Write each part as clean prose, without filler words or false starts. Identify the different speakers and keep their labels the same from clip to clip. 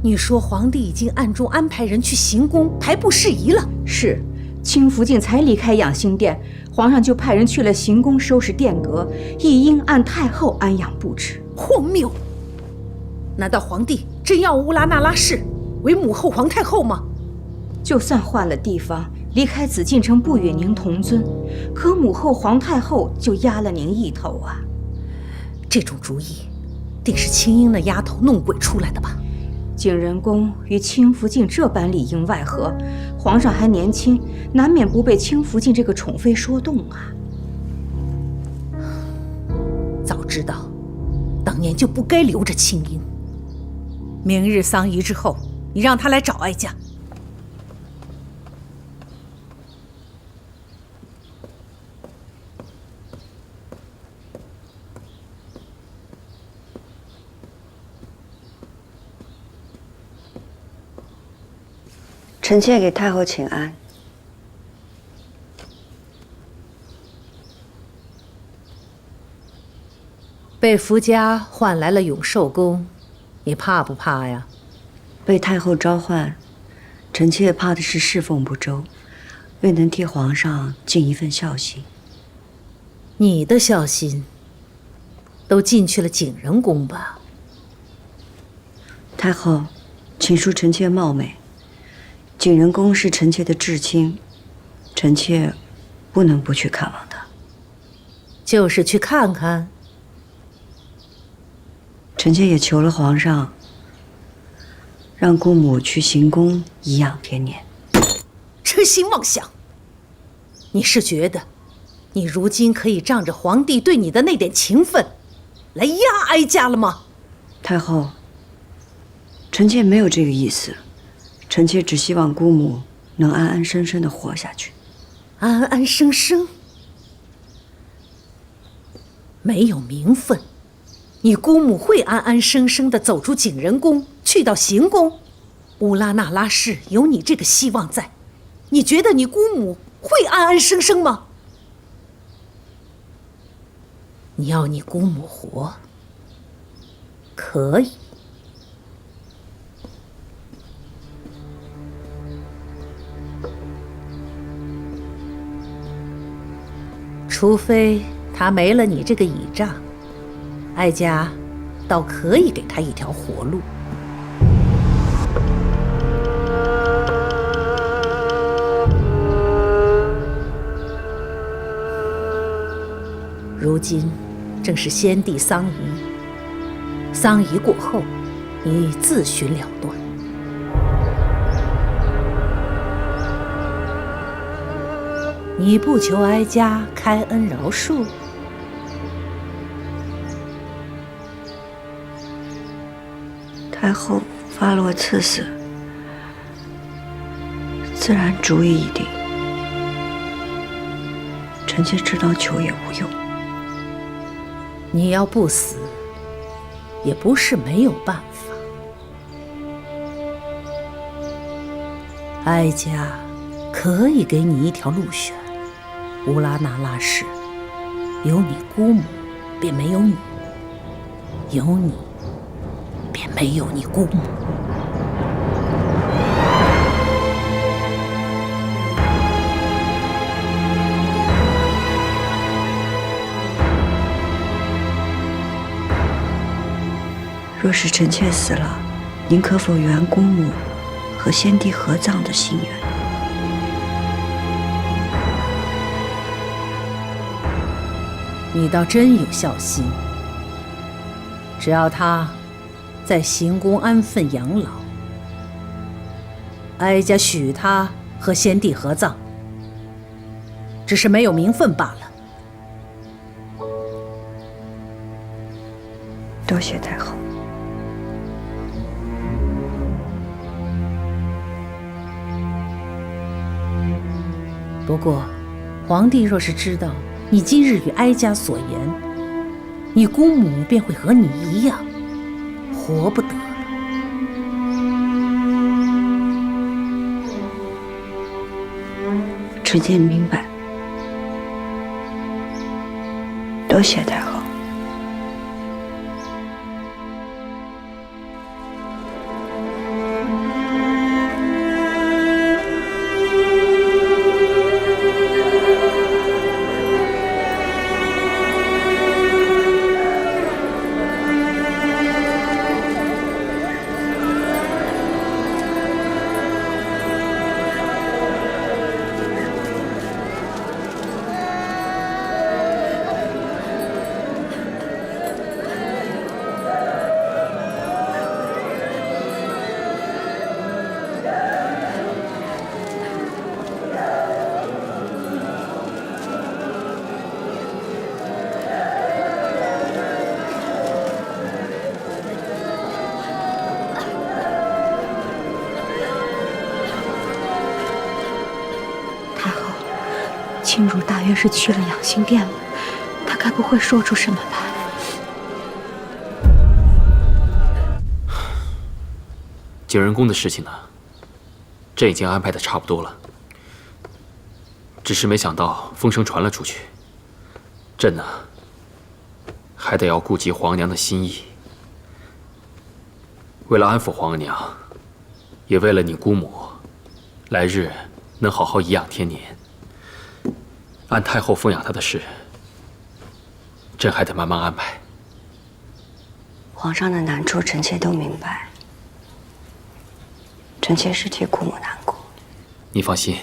Speaker 1: 你说皇帝已经暗中安排人去行宫排布事宜了？
Speaker 2: 是，清福晋才离开养心殿，皇上就派人去了行宫收拾殿阁，一应按太后安养布置。
Speaker 1: 荒谬！难道皇帝真要乌拉那拉氏为母后皇太后吗？
Speaker 2: 就算换了地方，离开紫禁城不与您同尊，可母后皇太后就压了您一头啊！
Speaker 1: 这种主意，定是青樱那丫头弄鬼出来的吧？
Speaker 2: 景仁宫与清福晋这般里应外合，皇上还年轻，难免不被清福晋这个宠妃说动啊。
Speaker 1: 早知道，当年就不该留着青樱。明日丧仪之后，你让她来找哀家。
Speaker 3: 臣妾给太后请安。
Speaker 1: 被福家唤来了永寿宫，你怕不怕呀？
Speaker 3: 被太后召唤，臣妾怕的是侍奉不周，未能替皇上尽一份孝心。
Speaker 1: 你的孝心都进去了景仁宫吧？
Speaker 3: 太后，请恕臣妾冒昧。景仁宫是臣妾的至亲，臣妾不能不去看望他。
Speaker 1: 就是去看看。
Speaker 3: 臣妾也求了皇上，让姑母去行宫颐养天年。
Speaker 1: 痴心妄想！你是觉得，你如今可以仗着皇帝对你的那点情分，来压哀家了吗？
Speaker 3: 太后，臣妾没有这个意思。臣妾只希望姑母能安安生生地活下去。
Speaker 1: 安安生生？没有名分，你姑母会安安生生地走出景仁宫，去到行宫？乌拉那拉氏有你这个希望在，你觉得你姑母会安安生生吗？你要你姑母活，可以。除非他没了你这个倚仗，哀家倒可以给他一条活路。如今正是先帝丧仪，丧仪过后，你自寻了断。你不求哀家开恩饶恕？
Speaker 3: 太后发落赐死，自然主意已定。臣妾知道求也无用。
Speaker 1: 你要不死，也不是没有办法。哀家可以给你一条路选。乌拉那拉氏，有你姑母，便没有你；有你，便没有你姑母。
Speaker 3: 若是臣妾死了，您可否圆姑母和先帝合葬的心愿？
Speaker 1: 你倒真有孝心。只要他在行宫安分养老，哀家许他和先帝合葬，只是没有名分罢了。
Speaker 3: 多谢太后。
Speaker 1: 不过，皇帝若是知道你今日与哀家所言，你姑母便会和你一样，活不得了。
Speaker 3: 臣妾明白，多谢太后。
Speaker 2: 青如大约是去了养心殿了，他该不会说出什么吧？
Speaker 4: 景仁宫的事情呢，朕已经安排的差不多了。只是没想到风声传了出去，朕呢，还得要顾及皇娘的心意。为了安抚皇娘，也为了你姑母，来日能好好颐养天年，按太后奉养她的事，朕还得慢慢安排。
Speaker 3: 皇上的难处，臣妾都明白。臣妾是替姑母难过。
Speaker 4: 你放心，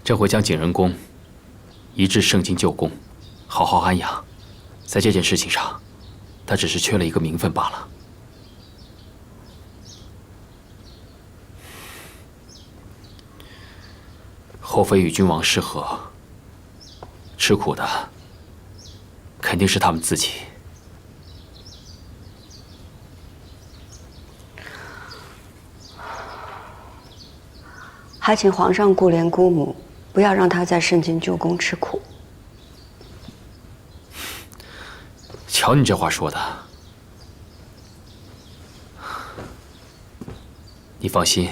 Speaker 4: 朕会将景仁宫移至圣经旧宫，好好安养。在这件事情上，他只是缺了一个名分罢了。后妃与君王失和，吃苦的肯定是他们自己。
Speaker 3: 还请皇上顾怜姑母，不要让她在圣经旧宫吃苦。
Speaker 4: 瞧你这话说的，你放心，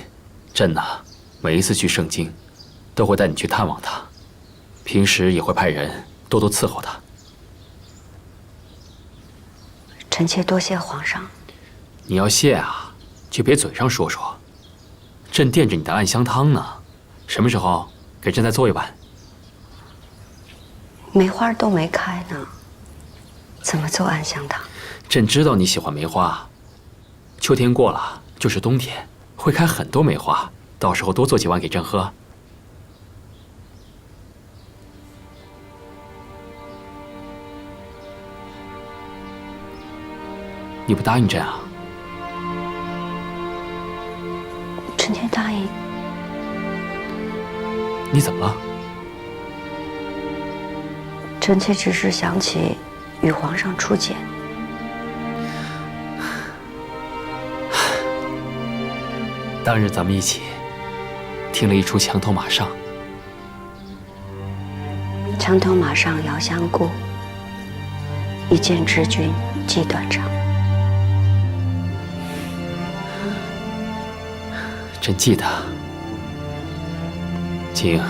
Speaker 4: 朕呐，每一次去圣经，都会带你去探望她，平时也会派人多多伺候她。
Speaker 3: 臣妾多谢皇上。
Speaker 4: 你要谢啊，就别嘴上说说。朕惦着你的暗香汤呢，什么时候给朕再做一碗？
Speaker 3: 梅花都没开呢，怎么做暗香汤？
Speaker 4: 朕知道你喜欢梅花，秋天过了就是冬天，会开很多梅花，到时候多做几碗给朕喝。你不答应朕啊？
Speaker 3: 臣妾答应。
Speaker 4: 你怎么了？
Speaker 3: 臣妾只是想起与皇上初见。
Speaker 4: 当日咱们一起听了一出墙头马上。
Speaker 3: 墙头马上遥相顾，一见知君即断肠。
Speaker 4: 朕记得，景，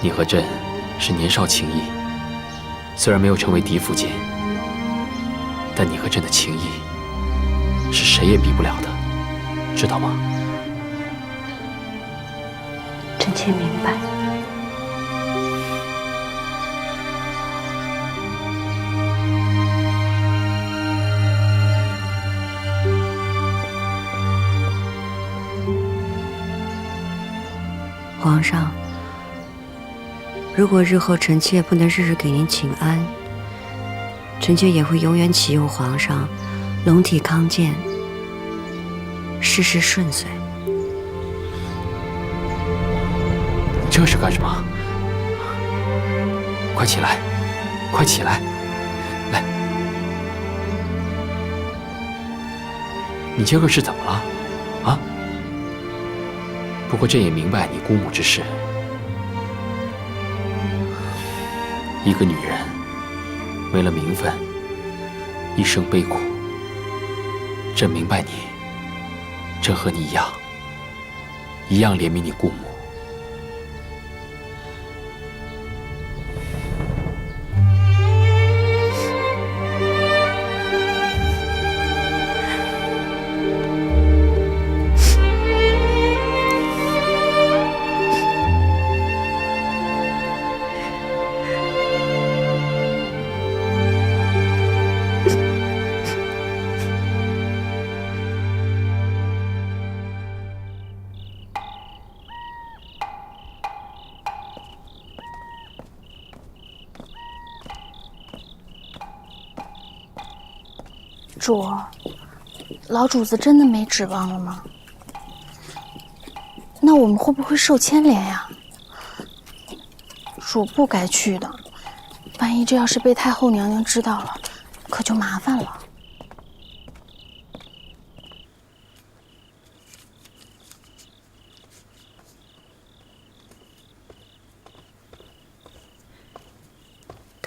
Speaker 4: 你和朕是年少情谊，虽然没有成为嫡父间，但你和朕的情谊是谁也比不了的，知道吗？
Speaker 3: 臣妾明白。皇上，如果日后臣妾不能日日给您请安，臣妾也会永远祈佑皇上龙体康健，事事顺遂。
Speaker 4: 这是干什么？快起来，快起来！来，你这个是怎么了？啊？不过朕也明白你姑母之事。一个女人为了名分，一生悲苦。朕明白你，朕和你一样，一样怜悯你姑母。
Speaker 5: 主，老主子真的没指望了吗？那我们会不会受牵连呀？主不该去的，万一这要是被太后娘娘知道了，可就麻烦了。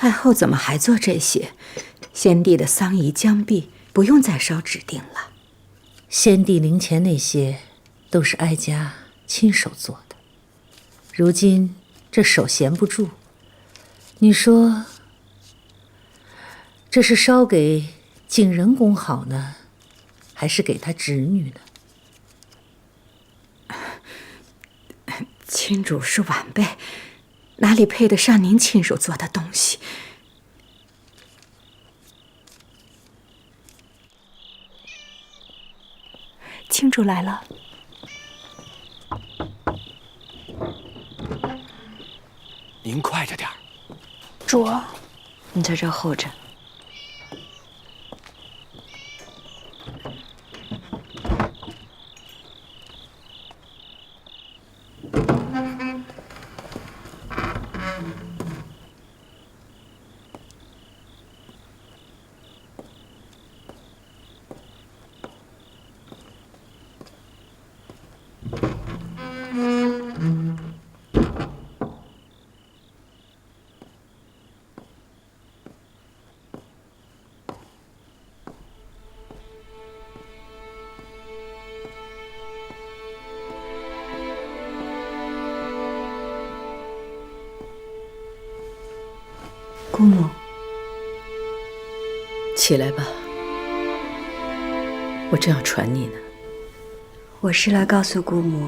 Speaker 2: 太后怎么还做这些？先帝的丧仪将毕，不用再烧纸锭了。
Speaker 1: 先帝灵前那些，都是哀家亲手做的。如今这手闲不住，你说这是烧给景仁公好呢，还是给他侄女呢？
Speaker 2: 亲主是晚辈，哪里配得上您亲手做的东西？亲主来了。
Speaker 6: 您快着点儿。
Speaker 5: 主，
Speaker 3: 你在这候着。姑母，
Speaker 7: 起来吧，我正要传你呢。
Speaker 3: 我是来告诉姑母，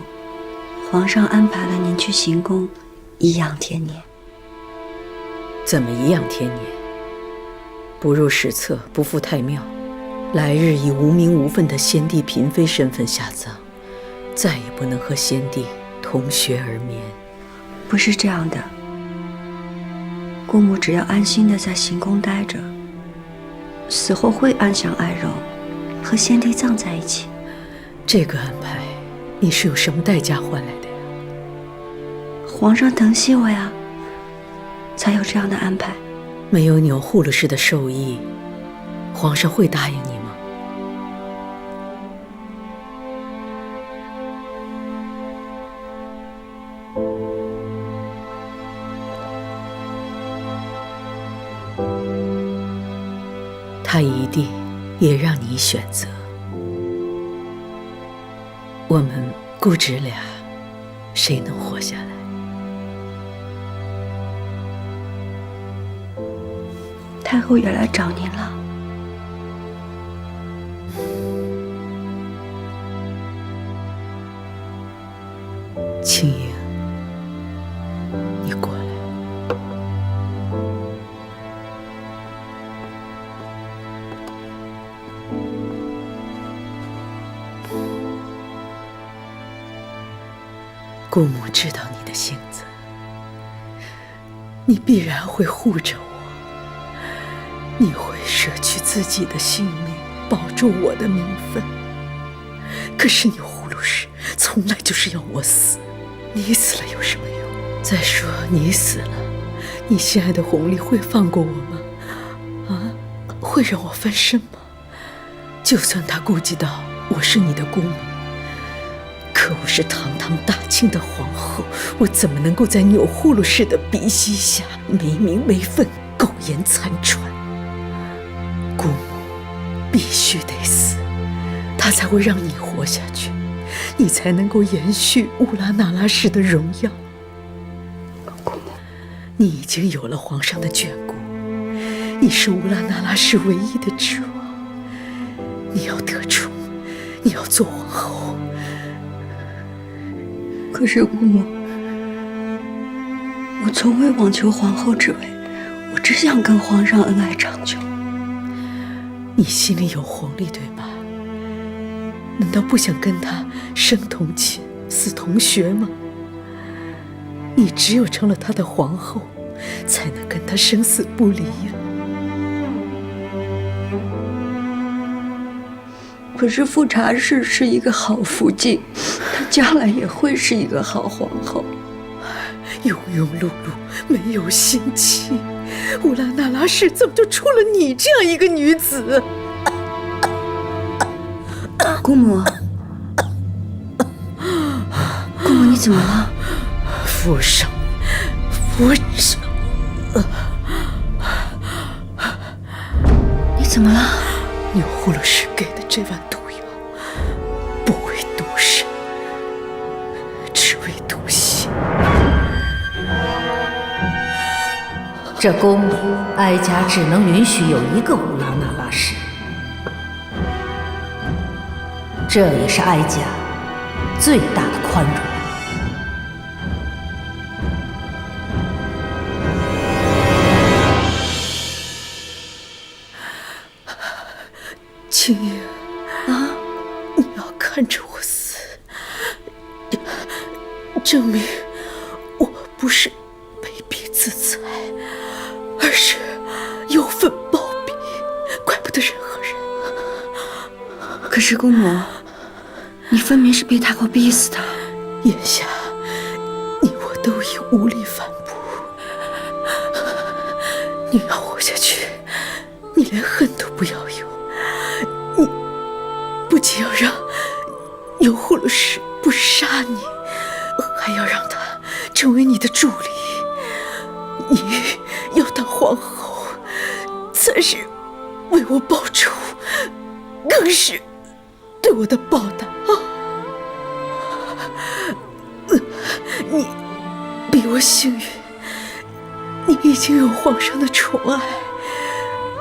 Speaker 3: 皇上安排了您去行宫颐养天年。
Speaker 7: 怎么颐养天年？不入史册，不赴太庙，来日以无名无分的先帝嫔妃身份下葬，再也不能和先帝同穴而眠。
Speaker 3: 不是这样的，姑母只要安心的在行宫待着，死后会安享爱容，和先帝葬在一起。
Speaker 7: 这个安排，你是有什么代价换来的呀？
Speaker 3: 皇上疼惜我呀，才有这样的安排。
Speaker 7: 没有钮祜禄氏的授意，皇上会答应你吗？他一定也让你选择。我们姑侄俩，谁能活下来？
Speaker 3: 太后也来找您了。
Speaker 7: 青莹，你过来。姑母知道你的性子，你必然会护着我，你会舍去自己的性命，保住我的名分。可是钮祜禄氏从来就是要我死，你死了有什么用？再说你死了，你心爱的弘历会放过我吗？啊，会让我翻身吗？就算他顾及到我是你的姑母，可我是堂堂大清的皇后，我怎么能够在钮祜禄氏的鼻息下没名没分、苟延残喘？姑母必须得死，他才会让你活下去，你才能够延续乌拉那拉氏的荣耀。姑母，你已经有了皇上的眷顾，你是乌拉那拉氏唯一的指望。你要得宠，你要做皇后。
Speaker 3: 可是姑母，我从未妄求皇后之位，我只想跟皇上恩爱长久。
Speaker 7: 你心里有弘历对吧？难道不想跟他生同寝，死同穴吗？你只有成了他的皇后，才能跟他生死不离呀。
Speaker 3: 可是富察氏是一个好福晋，她将来也会是一个好皇后。
Speaker 7: 庸庸碌碌，没有心气，乌拉那拉氏怎么就出了你这样一个女子？
Speaker 3: 姑母，姑母，你怎么了？
Speaker 7: 夫上，夫上。
Speaker 5: 怎么了？
Speaker 7: 钮祜禄氏给的这碗毒药，不为毒身，只为毒心。
Speaker 1: 这宫里，哀家只能允许有一个乌拉那拉氏，这也是哀家最大的宽容。
Speaker 7: 青莹啊，你要看着我死，证明我不是卑鄙自裁，而是有份报比，怪不得任何人。
Speaker 3: 可是姑母，你分明是被太后逼死的。
Speaker 7: 眼下你我都已无力反驳，你要活下去，你连恨都不要有。你不仅要让钮祜禄氏不杀你，还要让他成为你的助理。你要当皇后，才是为我报仇，更是对我的报答啊！你比我幸运，你已经有皇上的宠爱，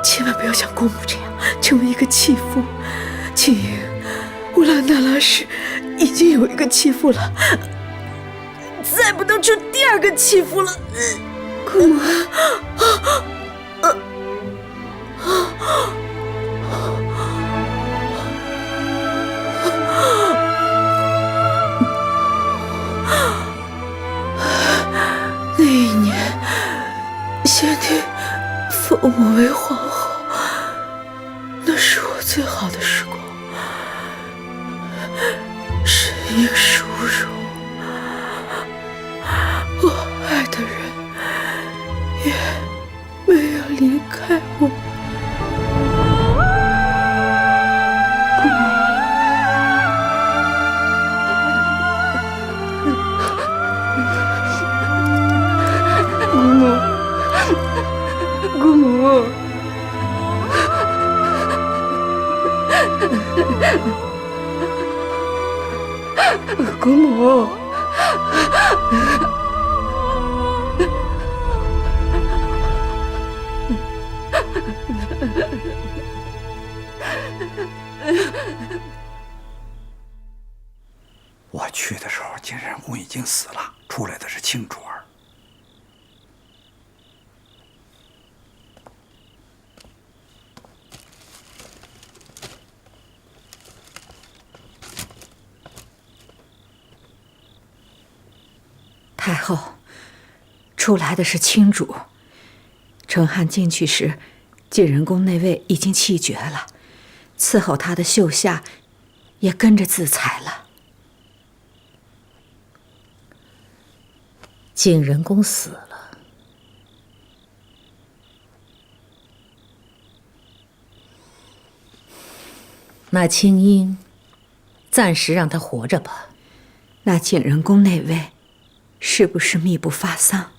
Speaker 7: 千万不要像姑母这样成为一个弃妇。青莹，乌拉那拉氏已经有一个弃妇了，再不能出第二个弃妇了。
Speaker 3: 姑母，
Speaker 7: 那一年，先帝封我为皇后，那是我最好的时光，身应殊荣，我爱的人也没有离开我。
Speaker 3: 姑母，姑母，
Speaker 6: 我去的时候，金仁公已经死了，出来的是青竹儿。
Speaker 2: 太后，出来的是青主。成汉进去时，晋仁公那位已经气绝了，伺候他的秀夏也跟着自裁了。
Speaker 1: 晋仁公死了，那青樱，暂时让他活着吧。
Speaker 2: 那晋仁公那位，是不是秘不发丧？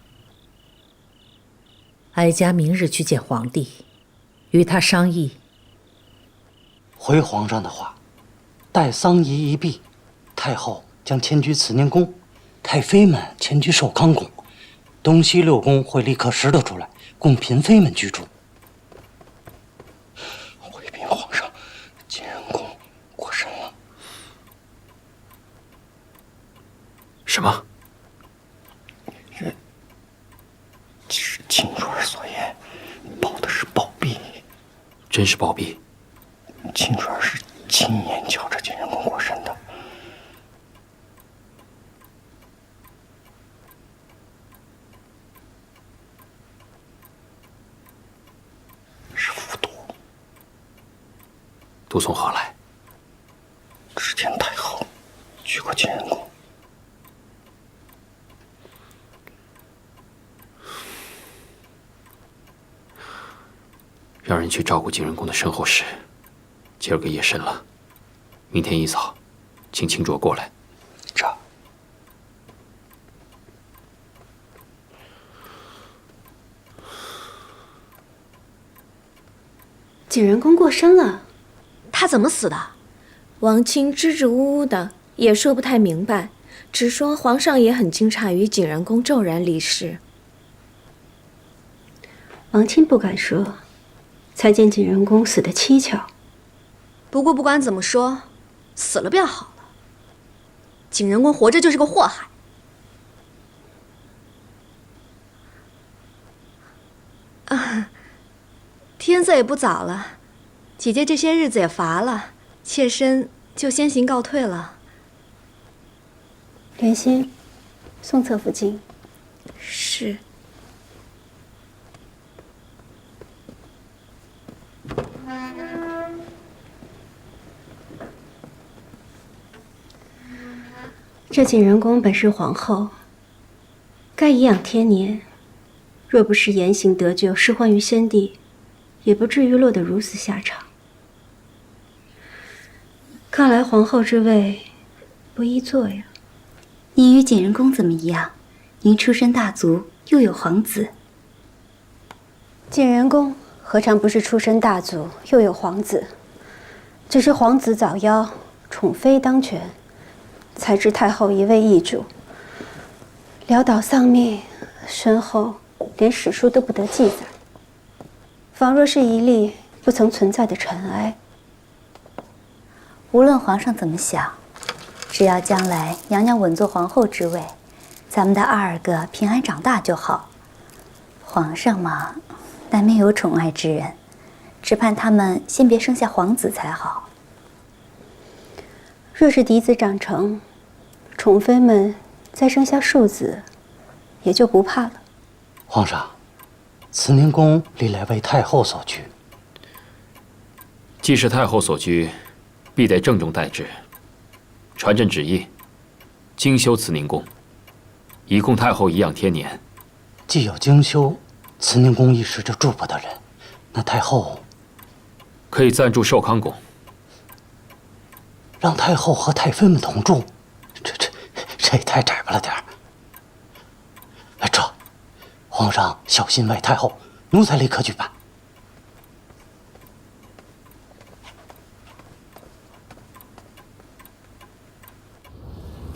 Speaker 1: 哀家明日去见皇帝，与他商议。
Speaker 8: 回皇上的话，待丧仪一毕，太后将迁居慈宁宫，太妃们迁居寿康宫，东西六宫会立刻拾掇出来，供嫔妃们居住。回禀皇上，晋仁公过身了。
Speaker 4: 什么？
Speaker 8: 是青主儿所言，保的是暴毙。
Speaker 4: 真是暴毙？
Speaker 8: 青主儿是亲眼瞧着晋仁公过身的。是服毒。
Speaker 4: 毒从何来？
Speaker 8: 之前太后去过晋仁公。
Speaker 4: 让人去照顾晋仁公的身后事。今儿个夜深了，明天一早，请青卓过来。
Speaker 8: 这。
Speaker 9: 景仁公过身了。
Speaker 5: 他怎么死的？
Speaker 9: 王清支支吾吾的，也说不太明白，只说皇上也很惊诧于景仁公骤然离世。王清不敢说，才见景仁公死得蹊跷。
Speaker 5: 不过不管怎么说，死了便好了。景仁公活着就是个祸害。啊，天色也不早了，姐姐这些日子也乏了，妾身就先行告退了。
Speaker 9: 莲心，送侧福晋。
Speaker 5: 是。
Speaker 9: 这景仁公本是皇后，该颐养天年。若不是言行得救，失欢于先帝，也不至于落得如此下场。看来皇后之位不易做呀。
Speaker 10: 您与景仁公怎么一样？您出身大族，又有皇子。
Speaker 9: 景仁公何尝不是出身大族，又有皇子？只是皇子早夭，宠妃当权，才知太后一味易主，潦倒丧命，身后连史书都不得记载，仿若是一粒不曾存在的尘埃。
Speaker 10: 无论皇上怎么想，只要将来娘娘稳坐皇后之位，咱们的2个平安长大就好。皇上嘛，难免有宠爱之人，只盼他们先别生下皇子才好。
Speaker 9: 若是嫡子长成，宠妃们再生下庶子，也就不怕了。
Speaker 8: 皇上，慈宁宫历来为太后所居，
Speaker 4: 既是太后所居，必得郑重待之。传朕旨意，精修慈宁宫，以供太后颐养天年。
Speaker 8: 既有精修慈宁宫一时就住不得人，那太后
Speaker 4: 可以暂住寿康宫，
Speaker 8: 让太后和太妃们同住，这也太窄巴了点儿。这，皇上小心外太后，奴才立刻去办。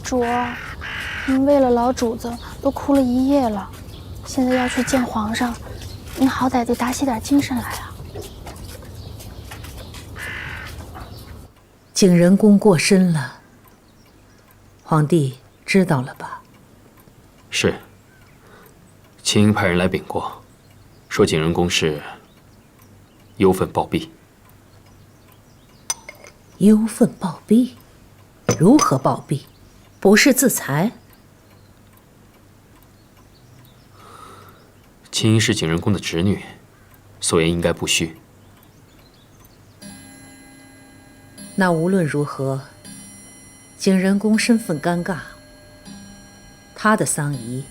Speaker 5: 主儿，您为了老主子都哭了一夜了，现在要去见皇上，您好歹得打起点精神来啊！
Speaker 1: 景仁公过身了，皇帝知道了吧？
Speaker 4: 是。秦英派人来禀过，说景仁公是忧愤暴毙。
Speaker 1: 忧愤暴毙？如何暴毙？不是自裁？
Speaker 4: 秦英是景仁公的侄女，所言应该不虚。
Speaker 1: 那无论如何，景仁公身份尴尬，他的丧仪，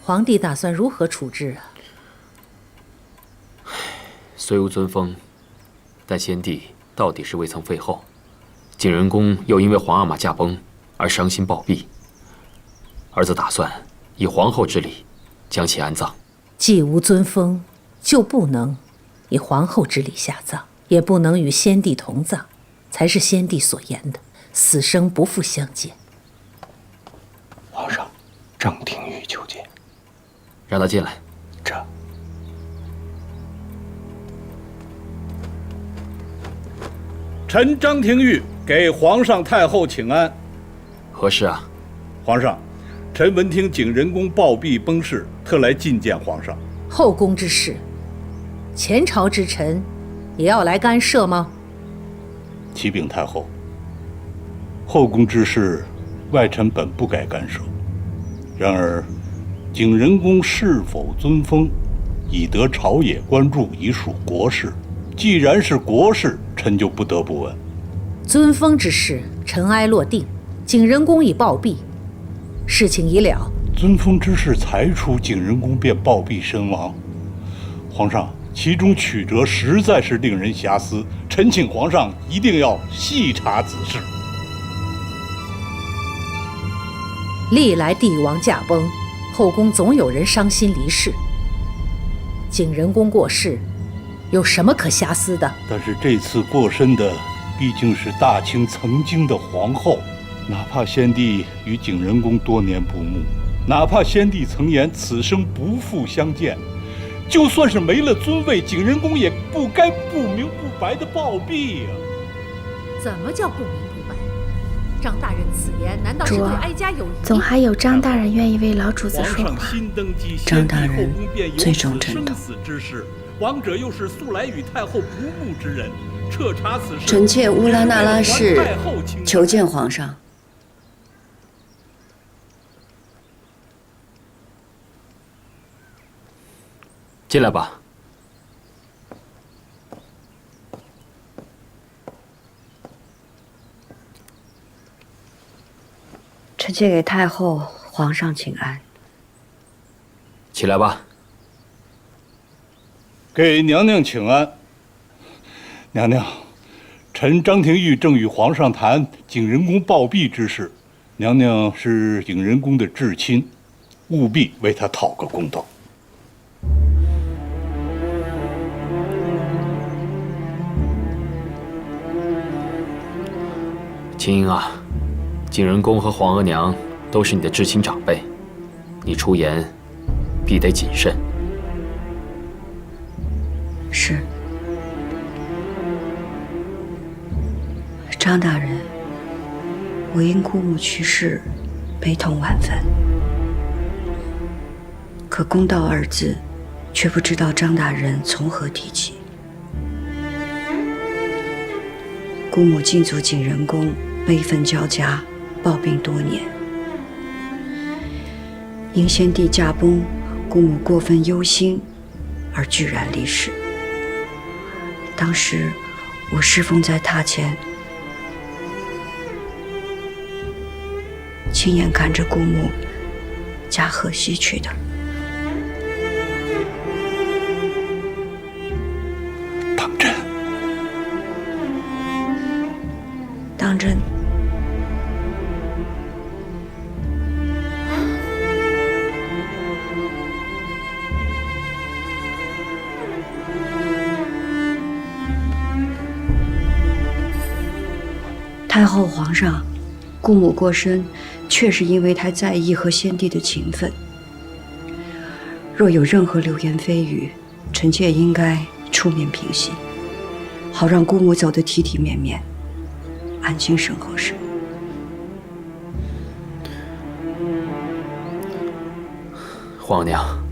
Speaker 1: 皇帝打算如何处置啊？
Speaker 4: 虽无尊封，但先帝到底是未曾废后，景仁公又因为皇阿玛驾崩而伤心暴毙，儿子打算以皇后之礼将其安葬。
Speaker 1: 既无尊封，就不能以皇后之礼下葬，也不能与先帝同葬，才是先帝所言的死生不复相见。
Speaker 6: 皇上，郑廷玉求见。
Speaker 4: 让他进来。
Speaker 6: 这。
Speaker 11: 臣张廷玉给皇上太后请安。
Speaker 4: 何事啊？
Speaker 11: 皇上，臣闻听景仁公暴毙崩逝，特来觐见皇上。
Speaker 1: 后宫之事，前朝之臣也要来干涉吗？
Speaker 11: 启禀太后，后宫之事，外臣本不该干涉。然而，景仁公是否尊封，已得朝野关注，已属国事。既然是国事，臣就不得不问。
Speaker 1: 尊封之事，尘埃落定，景仁公已暴毙，事情已了。
Speaker 11: 尊封之事才出，景仁公便暴毙身亡。皇上，其中曲折实在是令人遐思，臣请皇上一定要细查此事。
Speaker 1: 历来帝王驾崩，后宫总有人伤心离世。景仁公过世，有什么可遐思的？
Speaker 11: 但是这次过身的毕竟是大清曾经的皇后，哪怕先帝与景仁公多年不睦，哪怕先帝曾言此生不复相见，就算是没了尊位，景仁公也不该不明不白的暴毙呀！
Speaker 1: 怎么叫不明不白？张大人此言难道是对哀家有疑？
Speaker 5: 总还有张大人愿意为老主子说话。
Speaker 3: 张大人最重朕的。
Speaker 11: 王者又是素来与太后不睦之人，彻查此事。
Speaker 3: 臣妾乌拉那拉氏求见皇上。
Speaker 4: 进来吧。
Speaker 3: 臣妾给太后、皇上请安。
Speaker 4: 起来吧。
Speaker 11: 给娘娘请安。娘娘，臣张廷玉正与皇上谈景仁公暴毙之事，娘娘是景仁公的至亲，务必为他讨个公道。
Speaker 4: 青英啊，景仁公和皇额娘都是你的至亲长辈，你出言必得谨慎。
Speaker 3: 是。张大人，我因姑母去世，悲痛万分。可公道二字，却不知道张大人从何提起。姑母进祖景仁宫，悲愤交加，暴病多年。因先帝驾崩，姑母过分忧心，而居然离世。当时我侍奉在榻前，亲眼看着姑母驾鹤西去的。
Speaker 11: 当真？
Speaker 3: 当真。太后、皇上，姑母过身，确是因为太在意和先帝的情分。若有任何流言蜚语，臣妾应该出面平息，好让姑母走得体体面面，安心身后事。
Speaker 4: 皇娘，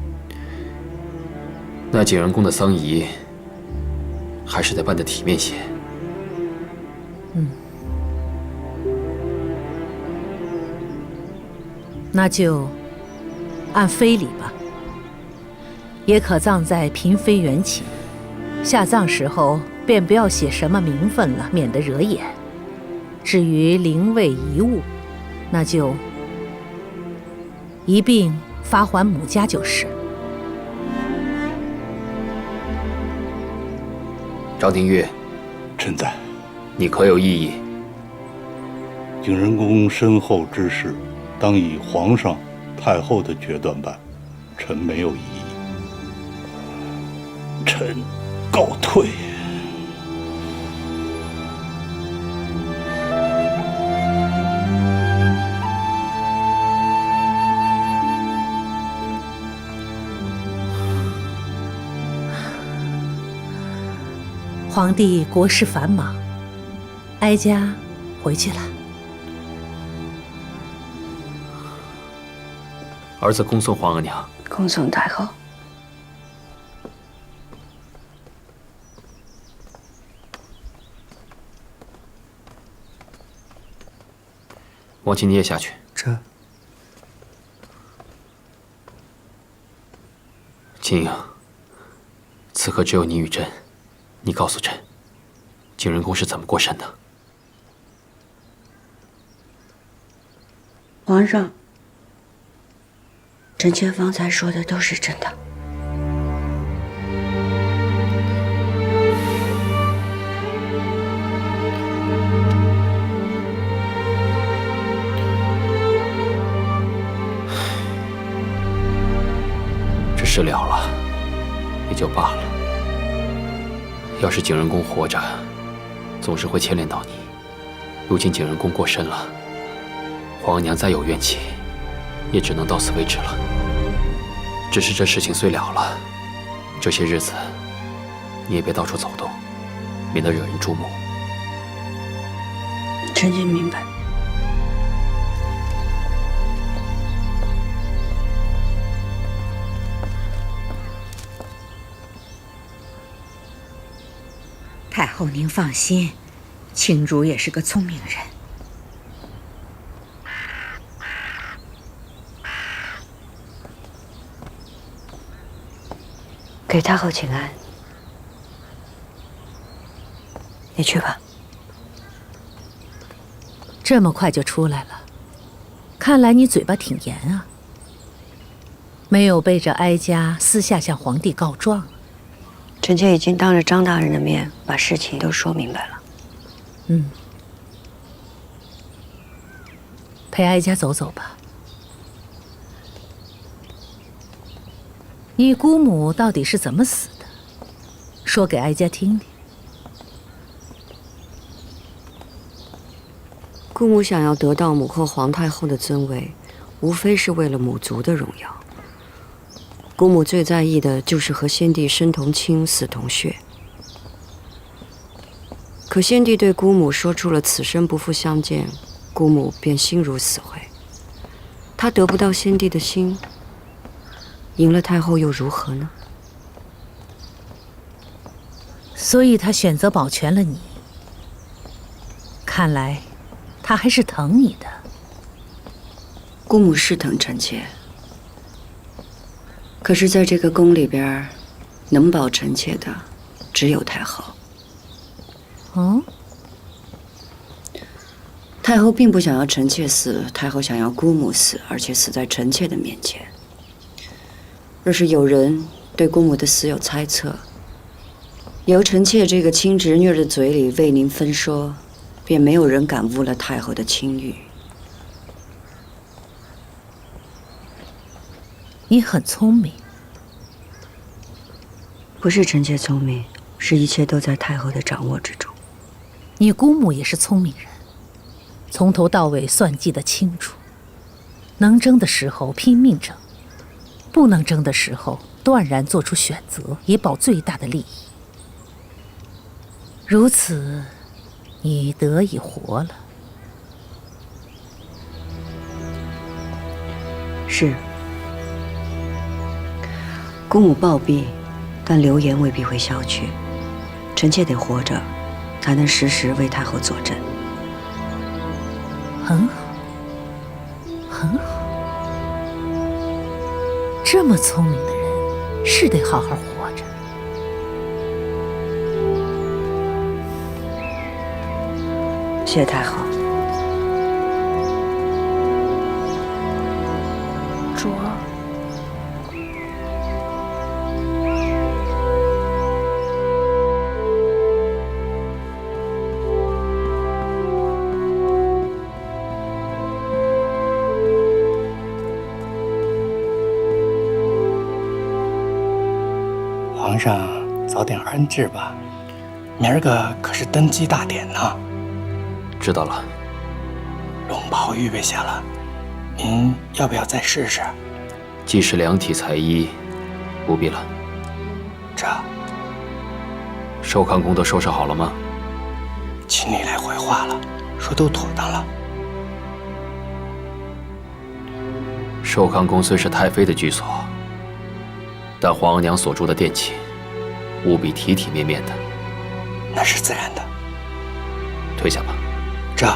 Speaker 4: 那景仁宫的丧仪，还是得办得体面些。
Speaker 1: 那就按非礼吧，也可葬在嫔妃原寝。下葬时候便不要写什么名分了，免得惹眼。至于灵位遗物，那就一并发还母家就是。
Speaker 4: 张廷玉，
Speaker 11: 臣在。
Speaker 4: 你可有异议？
Speaker 11: 景仁公身后之事，当以皇上、太后的决断办，臣没有异议。臣告退。
Speaker 1: 皇帝国事繁忙，哀家回去了。
Speaker 4: 儿子恭送皇额娘。
Speaker 3: 恭送太后。
Speaker 4: 王亲，你也下去。
Speaker 8: 这。
Speaker 4: 青英，此刻只有你与朕，你告诉朕，景仁公是怎么过身的？
Speaker 3: 皇上。臣妾方才说的都是真的。
Speaker 4: 这事了了，也就罢了。要是景仁公活着，总是会牵连到你。如今景仁公过身了，皇娘再有怨气，也只能到此为止了。只是这事情虽了了，这些日子你也别到处走动，免得惹人注目。
Speaker 3: 臣妾明白。
Speaker 2: 太后，您放心，青竹也是个聪明人。
Speaker 3: 给太后请安。你去吧。
Speaker 1: 这么快就出来了，看来你嘴巴挺严啊，没有背着哀家私下向皇帝告状。
Speaker 3: 臣妾已经当着张大人的面把事情都说明白了。
Speaker 1: 陪哀家走走吧。你姑母到底是怎么死的？说给哀家听听。
Speaker 3: 姑母想要得到母后皇太后的尊位，无非是为了母族的荣耀。姑母最在意的就是和先帝生同亲，死同血。可先帝对姑母说出了此生不复相见，姑母便心如死灰。她得不到先帝的心，赢了太后又如何呢？
Speaker 1: 所以她选择保全了你。看来，她还是疼你的。
Speaker 3: 姑母是疼臣妾，可是在这个宫里边，能保臣妾的只有太后。
Speaker 1: 哦，
Speaker 3: 太后并不想要臣妾死，太后想要姑母死，而且死在臣妾的面前。若是有人对姑母的死有猜测，由臣妾这个亲侄女的嘴里为您分说，便没有人敢污了太后的清誉。
Speaker 1: 你很聪明。
Speaker 3: 不是臣妾聪明，是一切都在太后的掌握之中。
Speaker 1: 你姑母也是聪明人，从头到尾算计得清楚，能争的时候拼命争，不能争的时候断然做出选择，以保最大的利益。如此，你得以活了。
Speaker 3: 是。姑母暴毙，但流言未必会消去。臣妾得活着，才能时时为太后坐镇。
Speaker 1: 很好，很好。这么聪明的人，是得好好活着。
Speaker 3: 谢太后。
Speaker 5: 主儿。
Speaker 6: 皇上早点安置吧，明儿个可是登基大典呢。
Speaker 4: 知道了。
Speaker 6: 龙袍预备下了，您要不要再试试？
Speaker 4: 既是量体裁衣，不必了。
Speaker 6: 这
Speaker 4: 寿康宫都收拾好了吗？
Speaker 6: 秦理来回话了，说都妥当了。
Speaker 4: 寿康宫虽是太妃的居所，但皇娘所住的殿寝，务必体体面面的。
Speaker 6: 那是自然的。
Speaker 4: 退下吧。
Speaker 6: 这。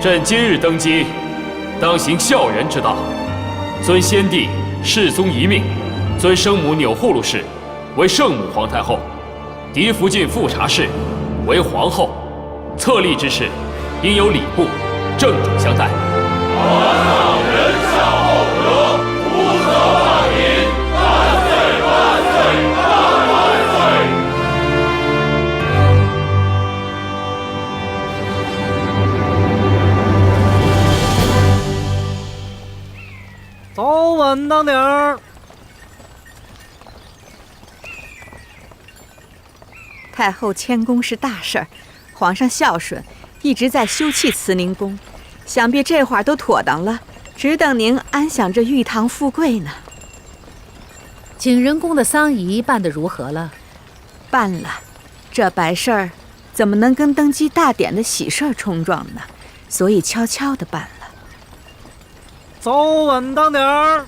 Speaker 4: 朕今日登基，当行孝仁之道，尊先帝世宗遗命，尊生母钮祜禄氏为圣母皇太后，嫡福晋富察氏为皇后。册立之事，应有礼部正主相待。
Speaker 12: 皇上仁孝厚德，无责万民，万岁万岁万万岁！
Speaker 13: 走稳当点儿。
Speaker 2: 太后迁宫是大事儿，皇上孝顺，一直在修葺慈宁宫，想必这会儿都妥当了，只等您安享这玉堂富贵呢。
Speaker 1: 景仁宫的丧仪办得如何了？
Speaker 2: 办了，这白事儿怎么能跟登基大典的喜事儿冲撞呢？所以悄悄地办了。
Speaker 13: 走稳当点儿。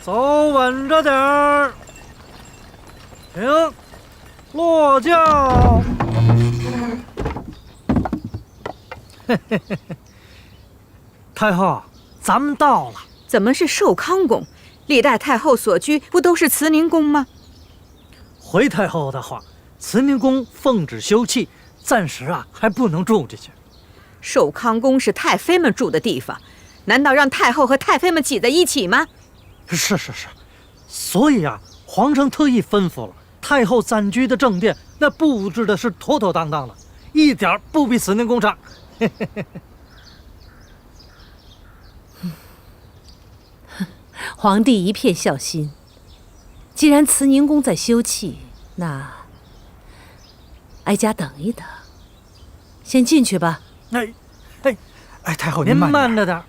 Speaker 13: 走稳着点儿。停，落轿。太后，咱们到了。
Speaker 2: 怎么是寿康宫？历代太后所居不都是慈宁宫吗？
Speaker 13: 回太后的话，慈宁宫奉旨休葺，暂时还不能住进去。
Speaker 2: 寿康宫是太妃们住的地方，难道让太后和太妃们挤在一起吗？
Speaker 13: 是，所以皇上特意吩咐了，太后暂居的正殿那布置的是妥妥当当的，一点不比慈宁宫差。
Speaker 1: 皇帝一片孝心。既然慈宁宫在修葺，那哀家等一等，先进去吧。
Speaker 13: 太后您慢着点。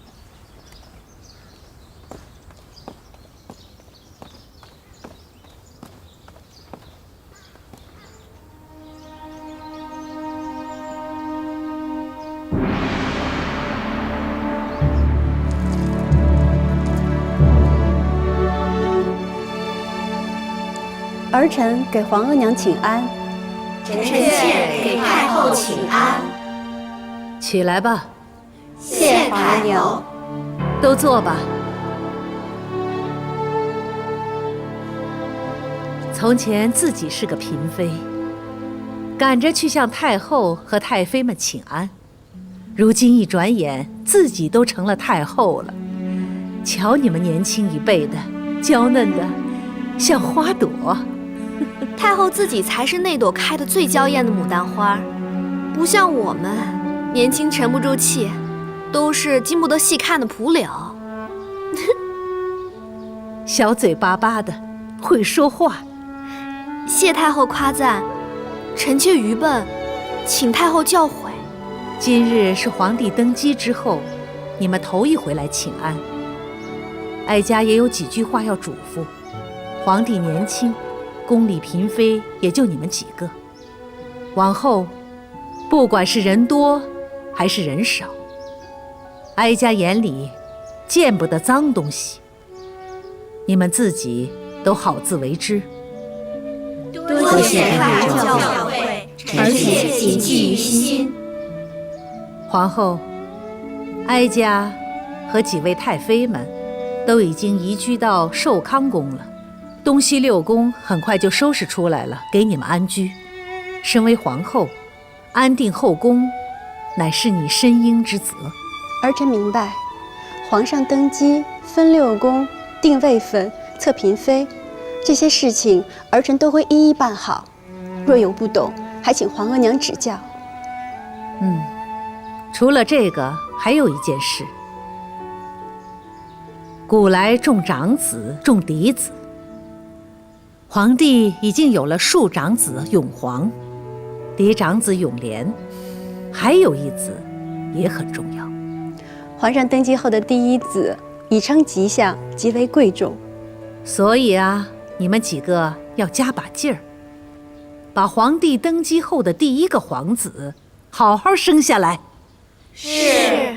Speaker 9: 儿臣给皇额娘请安。
Speaker 10: 臣妾给太后请安。
Speaker 1: 起来吧。
Speaker 10: 谢太后。
Speaker 1: 都坐吧。从前自己是个嫔妃，赶着去向太后和太妃们请安，如今一转眼，自己都成了太后了。瞧你们年轻一辈的，娇嫩的像花朵。
Speaker 5: 太后自己才是那朵开得最娇艳的牡丹花，不像我们年轻沉不住气，都是经不得细看的蒲柳。
Speaker 1: 小嘴巴巴的，会说话。
Speaker 5: 谢太后夸赞，臣妾愚笨，请太后教诲。
Speaker 1: 今日是皇帝登基之后，你们头一回来请安，哀家也有几句话要嘱咐。皇帝年轻，宫里嫔妃也就你们几个，往后不管是人多还是人少，哀家眼里见不得脏东西，你们自己都好自为之。
Speaker 10: 多谢太后教诲，臣妾谨记于心。
Speaker 1: 皇后，哀家和几位太妃们都已经移居到寿康宫了，东西六宫很快就收拾出来了，给你们安居。身为皇后，安定后宫乃是你身应之责。
Speaker 9: 儿臣明白，皇上登基分六宫、定位分、册嫔妃，这些事情儿臣都会一一办好。若有不懂，还请皇额娘指教。
Speaker 1: 除了这个，还有一件事。古来重长子，重嫡子。皇帝已经有了庶长子永璜，嫡长子永琏，还有一子也很重要。
Speaker 9: 皇上登基后的第一子已称吉祥，极为贵重。
Speaker 1: 所以你们几个要加把劲儿，把皇帝登基后的第一个皇子好好生下来。
Speaker 5: 是。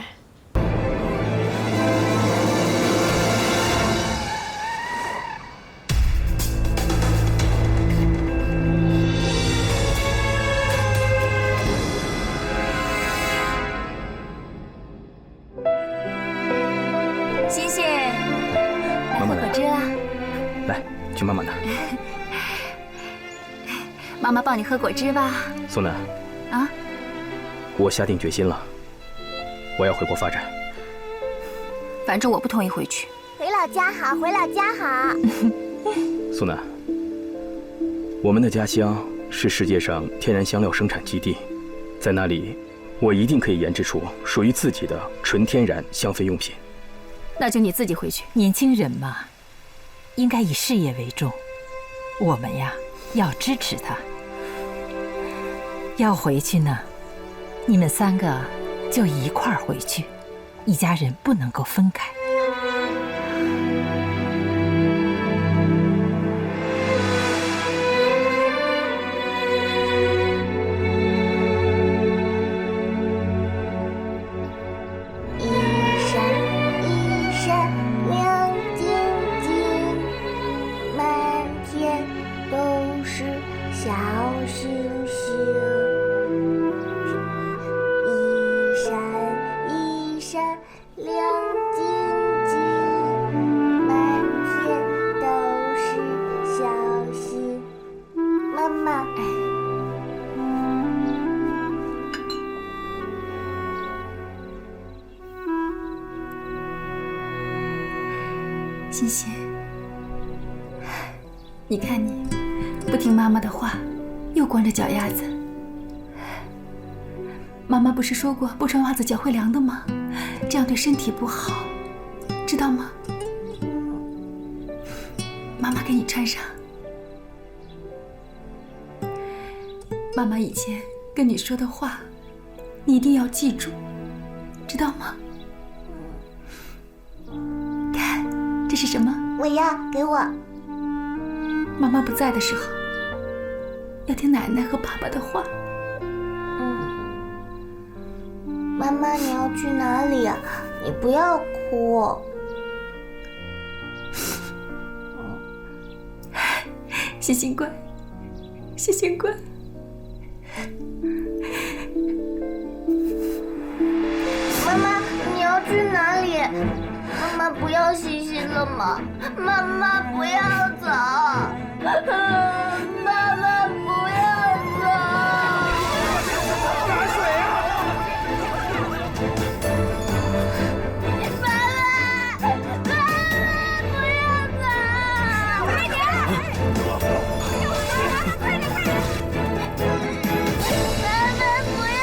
Speaker 14: 来，去妈妈那儿。
Speaker 15: 妈妈抱你喝果汁吧。
Speaker 14: 苏南，
Speaker 15: 啊，
Speaker 14: 我下定决心了，我要回国发展。
Speaker 15: 反正我不同意回去。
Speaker 16: 回老家好，回老家好。
Speaker 14: 苏南，我们的家乡是世界上天然香料生产基地，在那里，我一定可以研制出属于自己的纯天然香氛用品。
Speaker 15: 那就你自己回去。
Speaker 17: 年轻人嘛，应该以事业为重。我们呀，要支持他。要回去呢，你们3个就一块儿回去，一家人不能够分开。
Speaker 15: 欣欣，你看你不听妈妈的话，又光着脚丫子。妈妈不是说过不穿袜子脚会凉的吗？这样对身体不好，知道吗？妈妈给你穿上。妈妈以前跟你说的话，你一定要记住，知道吗？这是什么？
Speaker 16: 我要，给我。
Speaker 15: 妈妈不在的时候，要听奶奶和爸爸的话。
Speaker 16: 妈妈，你要去哪里呀？你不要哭。
Speaker 15: 欣欣乖，欣欣乖。
Speaker 16: 妈妈，你要去哪里？妈妈不要欣欣了吗？妈妈不要走，妈妈不要走。
Speaker 12: 拿水啊！
Speaker 16: 妈妈不要走！快点！妈妈不要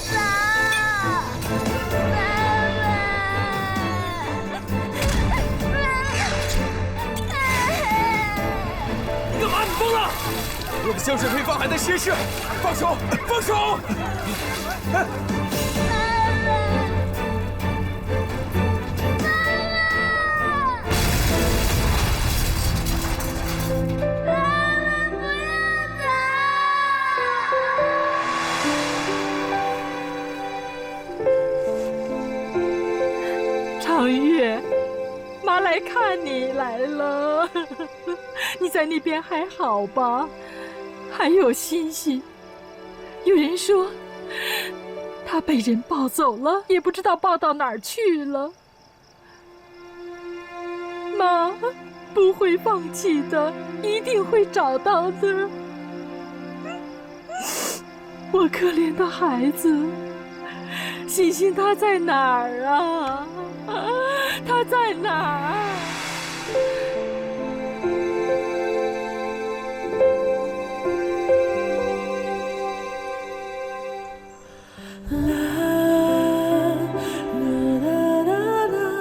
Speaker 16: 走！
Speaker 12: 你干嘛？你疯了！我的香水配方还在实验室，放手！放手！
Speaker 17: 长月，妈来看你来了。你在那边还好吧？还有欣欣，有人说她被人抱走了，也不知道抱到哪儿去了。妈不会放弃的，一定会找到的。我可怜的孩子，欣欣她在哪儿啊？她在哪儿？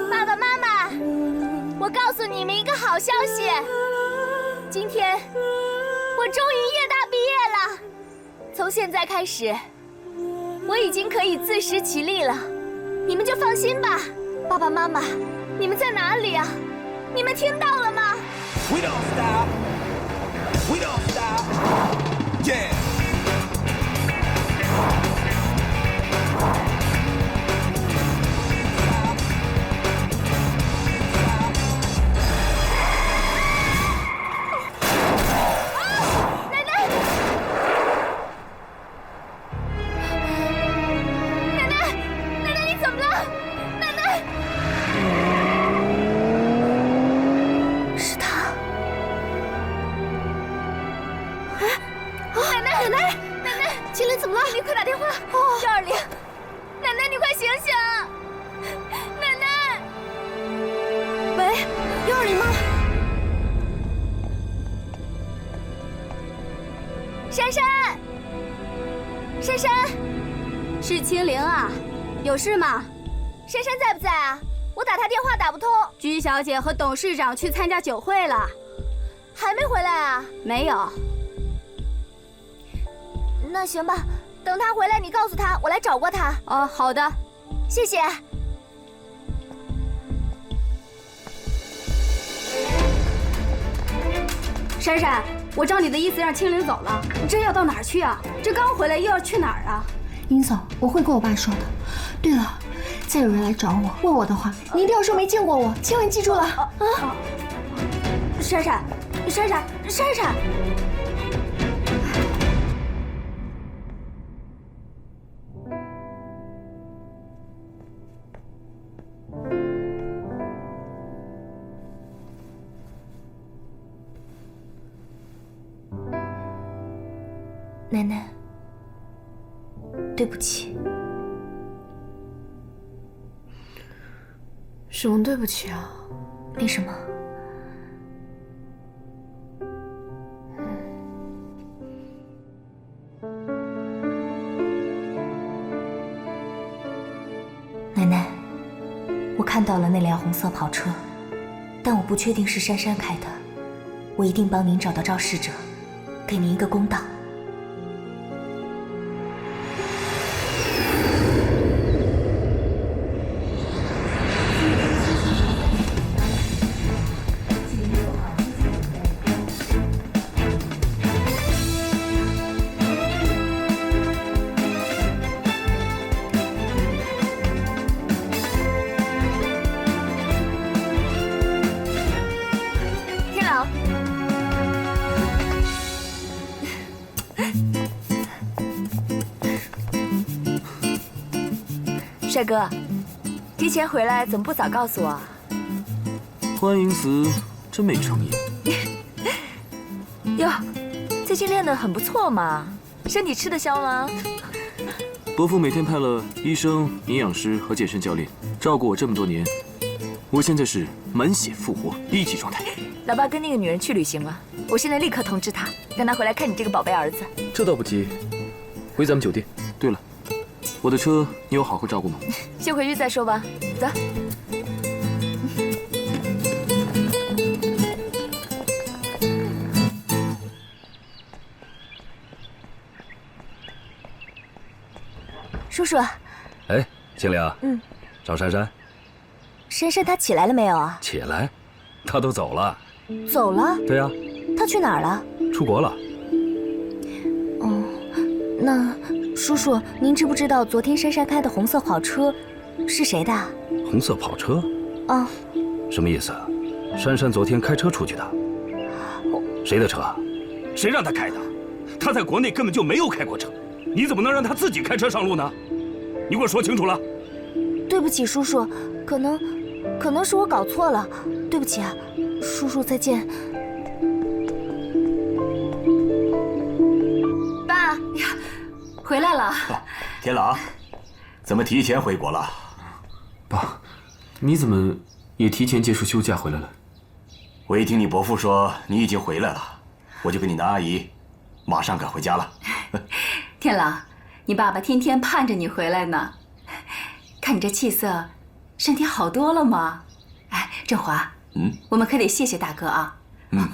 Speaker 16: 爸爸妈妈，我告诉你们一个好消息，今天我终于夜大毕业了。从现在开始，我已经可以自食其力了，你们就放心吧。爸爸妈妈，你们在哪里啊？你们听到了吗？
Speaker 12: We don't stop. We don't stop. Yeah.
Speaker 16: 是他。
Speaker 5: 奶奶，奶奶，秦林怎么了？你快打电话。120，奶奶，你快醒醒！奶奶，喂，120吗？珊珊，珊珊，是青灵啊，有事吗？珊珊在不在啊？我打她电话打不通。居小姐和董事长去参加酒会了，还没回来啊？没有。那行吧，等她回来你告诉她，我来找过她。哦，好的，谢谢。珊珊，我照你的意思让青灵走了，你这要到哪儿去啊？这刚回来又要去哪儿啊？
Speaker 15: 林总，我会跟我爸说的。对了，再有人来找我问我的话，你一定要说没见过我，千万记住了啊！
Speaker 5: 珊珊，珊珊，珊珊。奶奶，对不起。
Speaker 15: 什么对不起啊？
Speaker 5: 没什么。奶奶，我看到了那辆红色跑车，但我不确定是珊珊开的。我一定帮您找到肇事者，给您一个公道。帅哥，提前回来怎么不早告诉我？
Speaker 18: 欢迎词真没诚意。
Speaker 5: 哟，最近练得很不错嘛，身体吃得消吗？
Speaker 18: 伯父每天派了医生、营养师和健身教练照顾我这么多年，我现在是满血复活，1级状态。
Speaker 5: 老爸跟那个女人去旅行了，我现在立刻通知他，让他回来看你这个宝贝儿子。
Speaker 18: 这倒不急，回咱们酒店。对了，我的车你有好好照顾吗？
Speaker 5: 先回去再说吧，走。叔叔。
Speaker 19: 哎，青灵。找珊珊。
Speaker 5: 珊珊她起来了没有啊？
Speaker 19: 起来，她都走了。
Speaker 5: 走了？
Speaker 19: 对呀。
Speaker 5: 她去哪儿了？
Speaker 19: 出国了。
Speaker 5: 哦，那叔叔，您知不知道昨天珊珊开的红色跑车是谁的？
Speaker 19: 红色跑车？
Speaker 5: 啊。
Speaker 19: 什么意思？珊珊昨天开车出去的。谁的车？谁让她开的？她在国内根本就没有开过车，你怎么能让她自己开车上路呢？你给我说清楚了。
Speaker 5: 对不起，叔叔，可能是我搞错了，对不起啊，叔叔再见。
Speaker 15: 爸呀，回来了。
Speaker 20: 天朗，怎么提前回国了？
Speaker 4: 爸，你怎么也提前结束休假回来了？
Speaker 20: 我一听你伯父说你已经回来了，我就跟你南阿姨马上赶回家了。
Speaker 15: 天朗，你爸爸天天盼着你回来呢。看你这气色，身体好多了吗？哎，振华，我们可得谢谢大哥啊。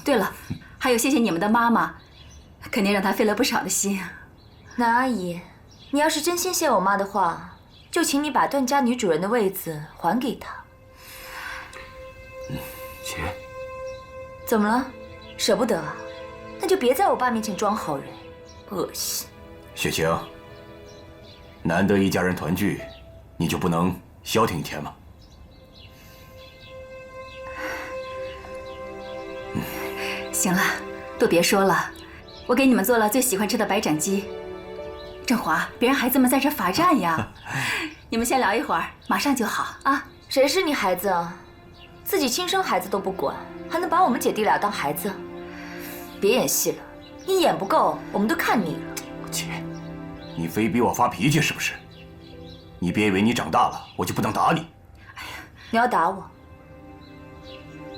Speaker 15: 对了，还有谢谢你们的妈妈，肯定让她费了不少的心。
Speaker 5: 南阿姨，你要是真心谢我妈的话，就请你把段家女主人的位子还给她。
Speaker 4: 姐，
Speaker 5: 怎么了？舍不得啊？那就别在我爸面前装好人，恶心。
Speaker 20: 雪晴，难得一家人团聚，你就不能消停一天吗？
Speaker 15: 行了，都别说了，我给你们做了最喜欢吃的白斩鸡。振华，别让孩子们在这罚站呀！你们先聊一会儿，马上就好啊。
Speaker 5: 谁是你孩子啊？自己亲生孩子都不管，还能把我们姐弟俩当孩子？别演戏了，你演不够，我们都看腻了。
Speaker 20: 你非逼我发脾气是不是？你别以为你长大了，我就不能打你。
Speaker 15: 你要打我，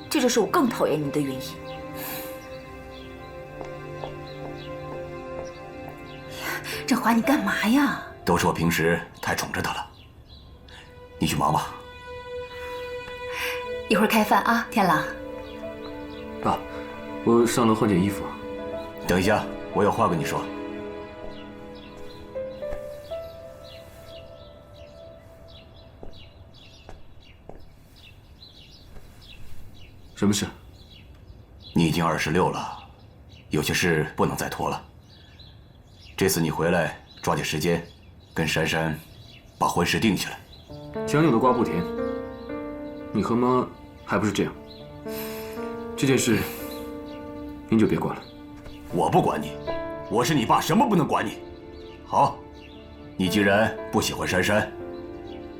Speaker 15: 这就是我更讨厌你的原因。振华，你干嘛呀？
Speaker 20: 都是我平时太宠着他了。你去忙吧。
Speaker 15: 一会儿开饭啊，天狼。
Speaker 18: 爸，我上楼换件衣服。
Speaker 20: 等一下，我有话跟你说。
Speaker 18: 什么事？
Speaker 20: 你已经26了，有些事不能再拖了。这次你回来，抓紧时间，跟珊珊把婚事定下来。
Speaker 18: 强扭的瓜不甜，你和妈还不是这样。这件事，您就别管了。
Speaker 20: 我不管你，我是你爸，什么不能管你？好，你既然不喜欢珊珊，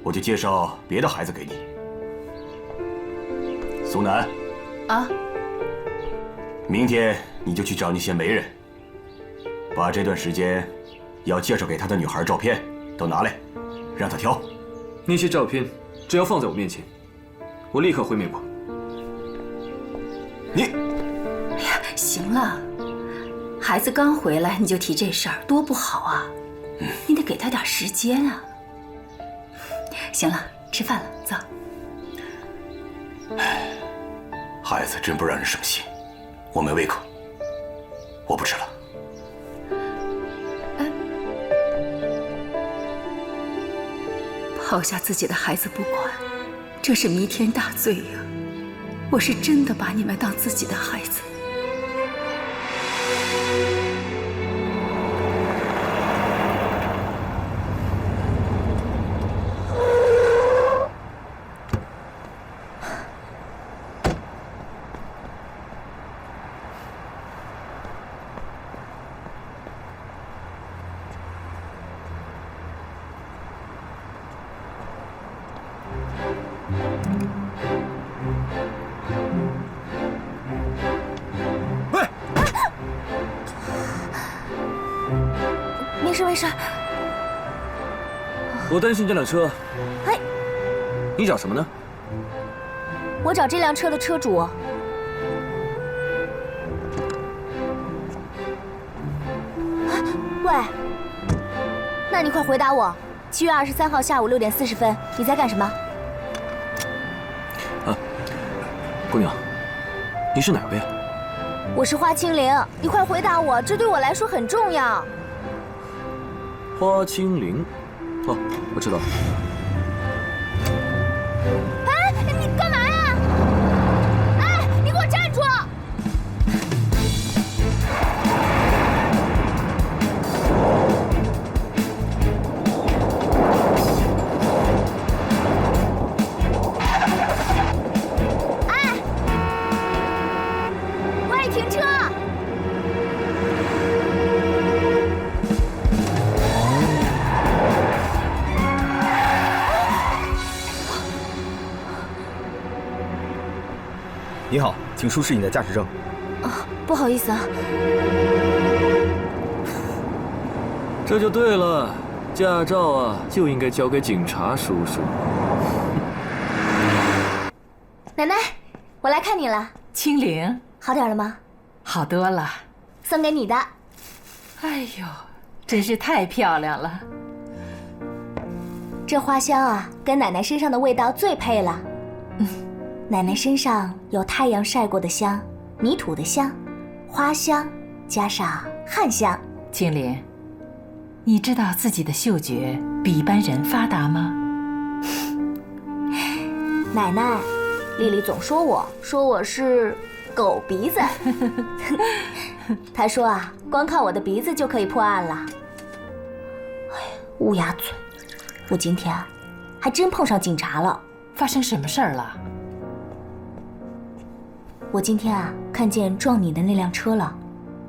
Speaker 20: 我就介绍别的孩子给你。苏南。
Speaker 15: 啊！
Speaker 20: 明天你就去找那些媒人，把这段时间要介绍给他的女孩照片都拿来，让他挑。
Speaker 18: 那些照片只要放在我面前，我立刻回美国。
Speaker 20: 你，
Speaker 15: 哎呀，行了，孩子刚回来你就提这事儿，多不好啊！你得给他点时间啊。行了，吃饭了，走。
Speaker 20: 孩子真不让人省心，我没胃口，我不吃了。
Speaker 15: 抛下自己的孩子不管，这是弥天大罪呀！我是真的把你们当自己的孩子。
Speaker 16: 没事没事。
Speaker 18: 我担心这辆车。
Speaker 16: 嘿，
Speaker 18: 你找什么呢？
Speaker 16: 我找这辆车的车主。喂，那你快回答我，7月23号下午6点40分，你在干什么？
Speaker 18: 啊，姑娘，你是哪位啊？
Speaker 16: 我是花清灵，你快回答我，这对我来说很重要。
Speaker 18: 花清灵，哦，我知道了。
Speaker 16: 哎，你干嘛呀？哎，你给我站住！哎，喂，停车！
Speaker 14: 你好，请出示你的驾驶证。
Speaker 16: 啊，不好意思啊。
Speaker 18: 这就对了，驾照啊就应该交给警察叔叔。
Speaker 16: 奶奶，我来看你了。
Speaker 17: 清灵，
Speaker 16: 好点了吗？
Speaker 17: 好多了。
Speaker 16: 送给你的。
Speaker 17: 哎呦，真是太漂亮了。
Speaker 16: 这花香啊，跟奶奶身上的味道最配了。奶奶身上有太阳晒过的香，泥土的香，花香，加上汗香。
Speaker 17: 清灵，你知道自己的嗅觉比一般人发达吗？
Speaker 16: 奶奶，丽丽总说我是狗鼻子。她说啊，光靠我的鼻子就可以破案了。哎呀，乌鸦嘴！我今天啊，还真碰上警察了。
Speaker 17: 发生什么事儿了？
Speaker 16: 我今天啊，看见撞你的那辆车了，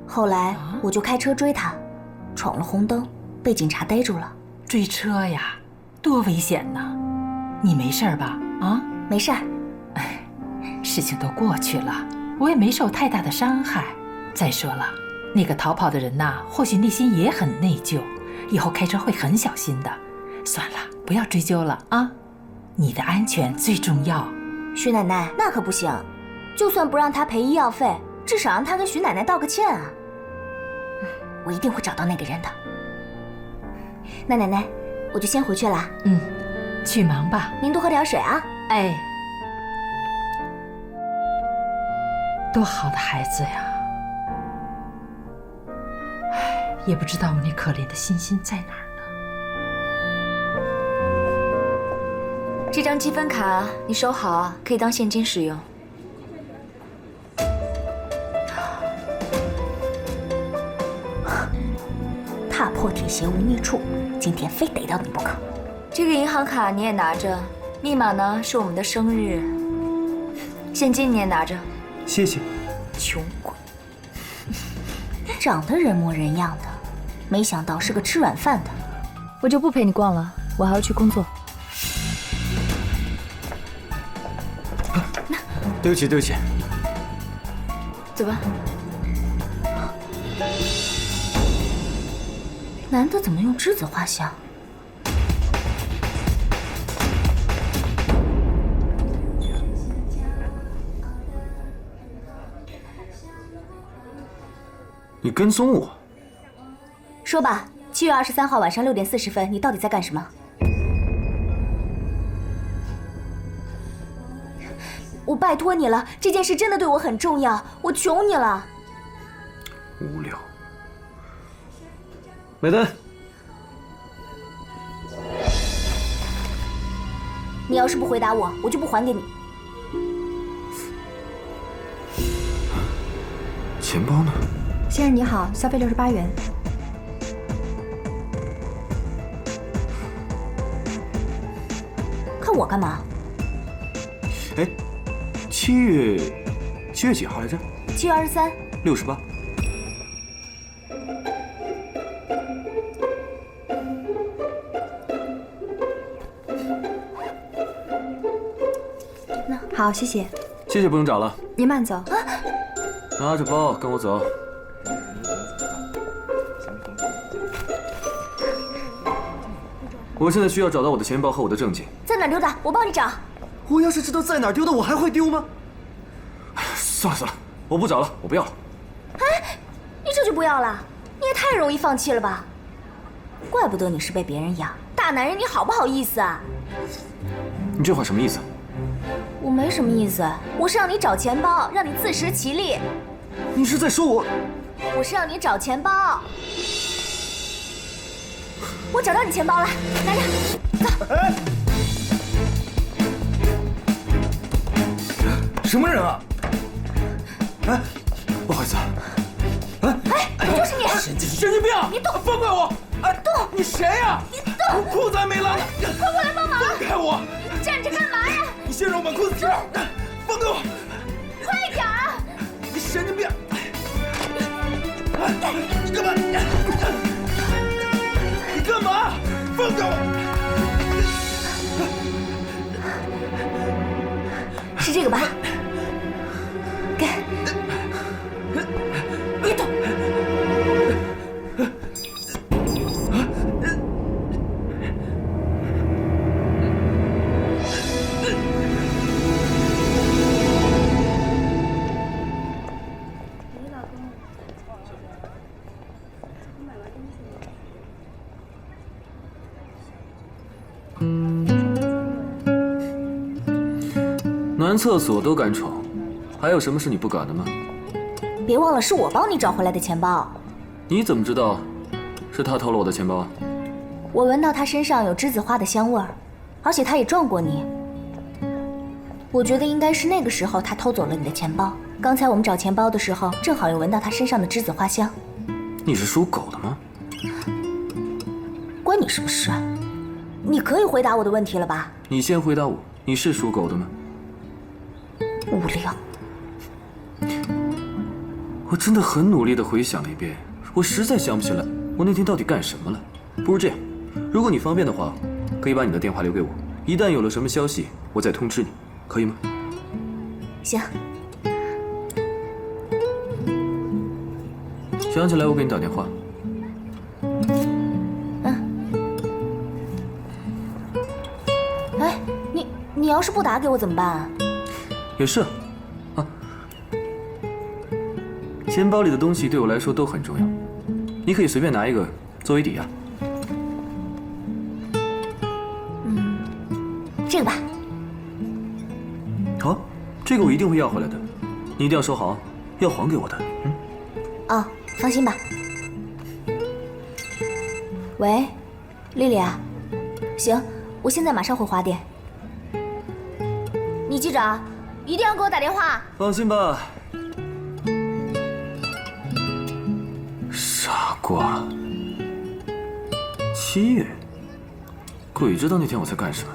Speaker 16: 后来我就开车追他，闯了红灯，被警察逮住了。
Speaker 17: 追车呀，多危险呐！你没事吧？啊，
Speaker 16: 没事儿。
Speaker 17: 哎，事情都过去了，我也没受太大的伤害。再说了，那个逃跑的人呐，或许内心也很内疚，以后开车会很小心的。算了，不要追究了啊，你的安全最重要。
Speaker 16: 徐奶奶，那可不行，就算不让他赔医药费，至少让他跟徐奶奶道个歉啊。我一定会找到那个人的。那奶奶，我就先回去了。
Speaker 17: 去忙吧。
Speaker 16: 您多喝点水啊。
Speaker 17: 哎，多好的孩子呀！哎，也不知道我那可怜的欣欣在哪儿呢。
Speaker 16: 这张积分卡你收好啊，可以当现金使用。踏破铁鞋无觅处，今天非逮到你不可。这个银行卡你也拿着，密码呢是我们的生日。现金你也拿着。
Speaker 18: 谢谢。
Speaker 16: 穷鬼，长得人模人样的，没想到是个吃软饭的。我就不陪你逛了，我还要去工作。
Speaker 18: 对不起，对不起。
Speaker 16: 走吧。男的怎么用栀子花香？
Speaker 18: 你跟踪我？
Speaker 16: 说吧，7月23号晚上6点40分，你到底在干什么？我拜托你了，这件事真的对我很重要，我求你了。
Speaker 18: 无聊。买单。
Speaker 16: 你要是不回答我，我就不还给你。
Speaker 18: 钱包呢？
Speaker 21: 先生你好，消费68元。
Speaker 16: 看我干嘛？
Speaker 18: 哎，7月几号来着
Speaker 16: ？7月23。
Speaker 18: 68。
Speaker 21: 好，谢谢。
Speaker 18: 谢谢，不用找了。
Speaker 21: 您慢走。
Speaker 18: 拿着包跟我走。我现在需要找到我的钱包和我的证件。
Speaker 16: 在哪丢的？我帮你找。
Speaker 18: 我要是知道在哪儿丢的，我还会丢吗？哎呀，算了算了，我不找了，我不要了。
Speaker 16: 哎，你这就不要了？你也太容易放弃了吧？怪不得你是被别人养，大男人你好不好意思啊？
Speaker 18: 你这话什么意思？
Speaker 16: 我没什么意思，我是让你找钱包，让你自食其力。
Speaker 18: 你是在说我？
Speaker 16: 我是让你找钱包。我找到你钱包了，拿着，走。
Speaker 18: 哎，什么人啊？哎，不好意思啊。
Speaker 16: 哎，就是你！
Speaker 18: 神经病！
Speaker 16: 你动！
Speaker 18: 放开我！
Speaker 16: 哎，动！
Speaker 18: 你谁呀？
Speaker 16: 你动！
Speaker 18: 裤子还没拉呢！
Speaker 16: 快过来帮忙！
Speaker 18: 放开我！
Speaker 16: 站着干嘛呀？
Speaker 18: 你先让我把裤子脱了！放开我！
Speaker 16: 快点儿！
Speaker 18: 你神经病！你干嘛？你干嘛？放开我！
Speaker 16: 是这个吧？给。别动！
Speaker 18: 男厕所都敢闯，还有什么是你不敢的吗？
Speaker 16: 别忘了是我帮你找回来的钱包。
Speaker 18: 你怎么知道是他偷了我的钱包啊？
Speaker 16: 我闻到他身上有栀子花的香味儿，而且他也撞过你。我觉得应该是那个时候他偷走了你的钱包。刚才我们找钱包的时候，正好又闻到他身上的栀子花香。
Speaker 18: 你是属狗的吗？
Speaker 16: 关你什么事啊？你可以回答我的问题了吧？
Speaker 18: 你先回答我，你是属狗的吗？
Speaker 16: 无聊。
Speaker 18: 我真的很努力地回想了一遍，我实在想不起来我那天到底干什么了。不如这样，如果你方便的话，可以把你的电话留给我，一旦有了什么消息，我再通知你，可以吗？
Speaker 16: 行。
Speaker 18: 想起来我给你打电话。
Speaker 16: 要是不打给我怎么办啊？
Speaker 18: 也是，啊，钱包里的东西对我来说都很重要，你可以随便拿一个作为抵押。
Speaker 16: 这个吧。
Speaker 18: 好，这个我一定会要回来的，你一定要收好，要还给我的。
Speaker 16: 哦，放心吧。喂，丽丽啊，行，我现在马上回华店。你记着啊，一定要给我打电话。
Speaker 18: 放心吧。傻瓜，7月，鬼知道那天我在干什么。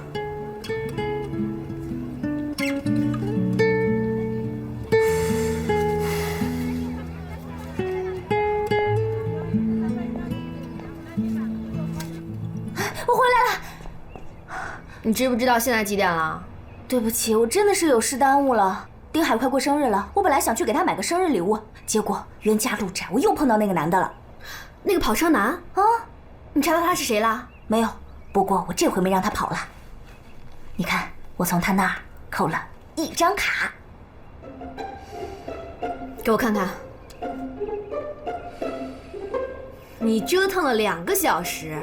Speaker 16: 我回来了。
Speaker 21: 你知不知道现在几点了？
Speaker 16: 对不起，我真的是有事耽误了。丁海快过生日了，我本来想去给他买个生日礼物，结果冤家路窄，我又碰到那个男的了。
Speaker 21: 那个跑车男
Speaker 16: 啊？
Speaker 21: 你查到他是谁了？
Speaker 16: 没有，不过我这回没让他跑了。你看，我从他那儿扣了1张卡。
Speaker 21: 给我看看。你折腾了2个小时，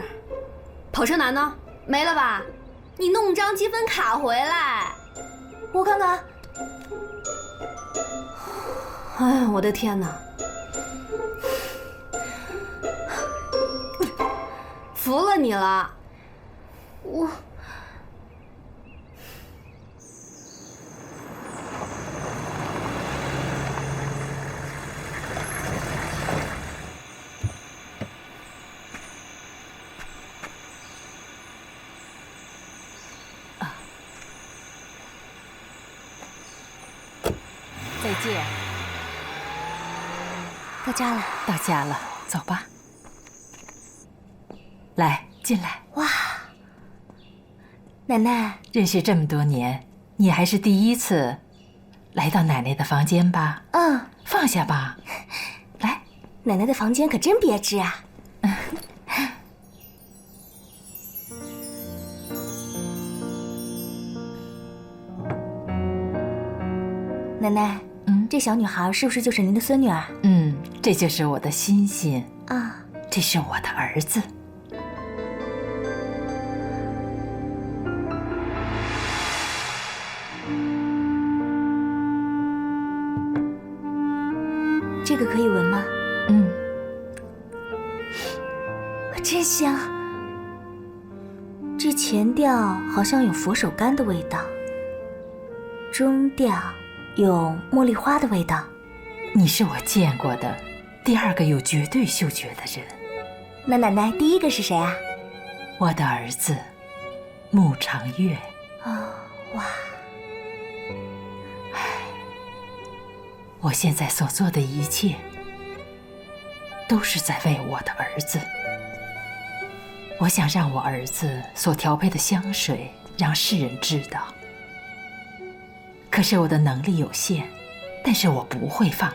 Speaker 21: 跑车男呢？没了吧？你弄张积分卡回来，
Speaker 16: 我看看。
Speaker 21: 哎呀，我的天哪！服了你了，我。
Speaker 15: 再见。
Speaker 16: 到家了。
Speaker 15: 到家了，走吧。来，进来。
Speaker 16: 哇，奶奶，
Speaker 15: 认识这么多年，你还是第一次来到奶奶的房间吧？
Speaker 16: 嗯，
Speaker 15: 放下吧。来，
Speaker 16: 奶奶的房间可真别致啊。奶奶，这小女孩是不是就是您的孙女儿？
Speaker 15: 这就是我的欣欣
Speaker 16: 啊，
Speaker 15: 这是我的儿子。
Speaker 16: 这个可以闻吗？真香。这前调好像有佛手柑的味道，中调有茉莉花的味道。
Speaker 15: 你是我见过的第2个有绝对嗅觉的人。
Speaker 16: 那奶奶第1个是谁啊？
Speaker 15: 我的儿子穆长月。
Speaker 16: 哇！
Speaker 15: 我现在所做的一切，都是在为我的儿子。我想让我儿子所调配的香水让世人知道。可是我的能力有限，但是我不会放